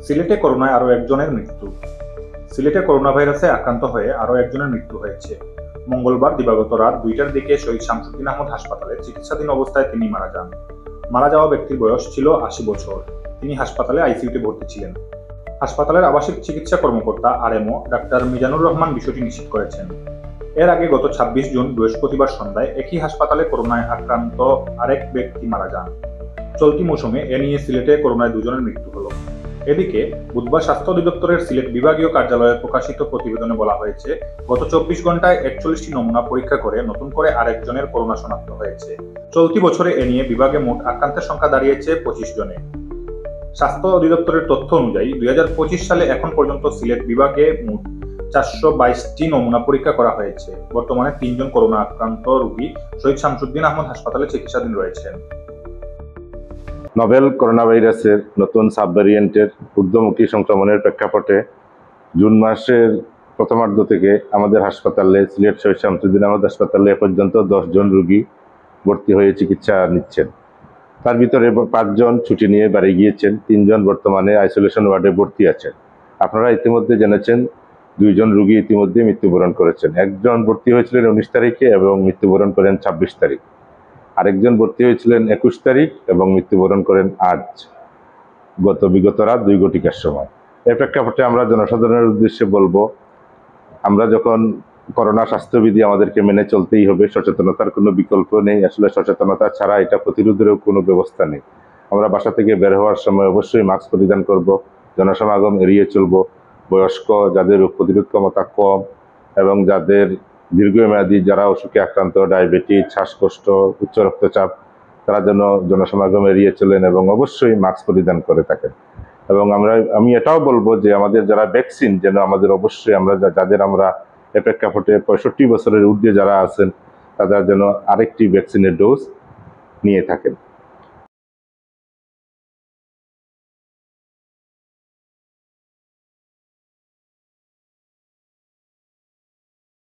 সিলেটে করোনায় আরও একজনের মৃত্যু। সিলেটে করোনা ভাইরাসে আক্রান্ত হয়ে আরও একজনের মৃত্যু হয়েছে। মঙ্গলবার দিবাগত রাত 2টার দিকে শহীদ শামসুদ্দিন আহমদ হাসপাতালে চিকিৎসাধীন অবস্থায় তিনি মারা যান। মারা যাওয়া ব্যক্তির বয়স ছিল 80 বছর। তিনি হাসপাতালে আইসিইউতে ভর্তি ছিলেন। হাসপাতালের আবাসিক চিকিৎসা কর্মকর্তা আরএমও ডাক্তার মিজানুর রহমান বিষয়টি নিশ্চিত করেছেন। এর আগে গত 26 জুন বৃহস্পতিবার সন্ধ্যায় একই হাসপাতালে করোনায় আক্রান্ত আরেক ব্যক্তি মারা যান। চলতি মৌসুমে এ নিয়ে সিলেটে করোনায় 2 জনের মৃত্যু হল। এদিকে বুধবার স্বাস্থ্য অধিদপ্তরের সিলেট বিভাগীয় কার্যালয়ে প্রকাশিত প্রতিবেদনে বলা হয়েছে, গত 24 ঘন্টায় 41টি নমুনা পরীক্ষা করে নতুন করে আরেকজনের করোনা শনাক্ত হয়েছে। চলতি বছরে এ নিয়ে বিভাগে মোট আক্রান্তের সংখ্যা দাঁড়িয়েছে 25 জনে। স্বাস্থ্য অধিদপ্তরের তথ্য অনুযায়ী 2025 সালে এখন পর্যন্ত সিলেট বিভাগে মোট 422টি নমুনা পরীক্ষা করা হয়েছে। বর্তমানে 3 জন করোনা আক্রান্ত রোগী শহীদ শামসুদ্দিন আহমদ হাসপাতালে চিকিৎসাধীন রয়েছেন। নভেল করোনা ভাইরাসের নতুন সাবভ্যারিয়েন্টের ঊর্ধ্বমুখী সংক্রমণের প্রেক্ষাপটে জুন মাসের প্রথমার্ধ থেকে আমাদের হাসপাতালে, সিলেট শহীদ শামসুদ্দিন আহমদ হাসপাতালে এ পর্যন্ত 10 জন রোগী ভর্তি হয়ে চিকিৎসা নিচ্ছেন। তার ভিতরে 5 জন ছুটি নিয়ে বাড়ি গিয়েছেন, 3 জন বর্তমানে আইসোলেশন ওয়ার্ডে ভর্তি আছেন। আপনারা ইতিমধ্যে জেনেছেন 2 জন রোগী ইতিমধ্যে মৃত্যুবরণ করেছেন। একজন ভর্তি হয়েছিলেন 19 তারিখে এবং মৃত্যুবরণ করেন 26 তারিখ। আরেকজন ভর্তি হয়েছিলেন 21 তারিখ এবং মৃত্যুবরণ করেন বিগত রাত 2 ঘটিকার সময়। এর প্রেক্ষাপটে আমরা জনসাধারণের উদ্দেশ্যে বলবো, আমরা যখন করোনা স্বাস্থ্যবিধি আমাদেরকে মেনে চলতেই হবে, সচেতনতার কোনো বিকল্প নেই। আসলে সচেতনতা ছাড়া এটা প্রতিরোধেরও কোনো ব্যবস্থা নেই। আমরা বাসা থেকে বের হওয়ার সময় অবশ্যই মাস্ক পরিধান করব, জনসমাগম এড়িয়ে চলব। বয়স্ক, যাদের রোগ প্রতিরোধ ক্ষমতা কম এবং যাদের দীর্ঘমেয়াদী যারা অসুখে আক্রান্ত, ডায়াবেটিস, শ্বাসকষ্ট, উচ্চ রক্তচাপ, তারা যেন জনসমাগম এড়িয়ে চলেন এবং অবশ্যই মাস্ক পরিধান করে থাকেন। এবং আমি এটাও বলবো যে আমাদের যারা ভ্যাকসিন যেন আমাদের অবশ্যই যাদের আমরা এ প্রেক্ষাপটে 65 বছরের ঊর্ধ্বে যারা আছেন তারা যেন আরেকটি ভ্যাকসিনের ডোজ নিয়ে থাকেন।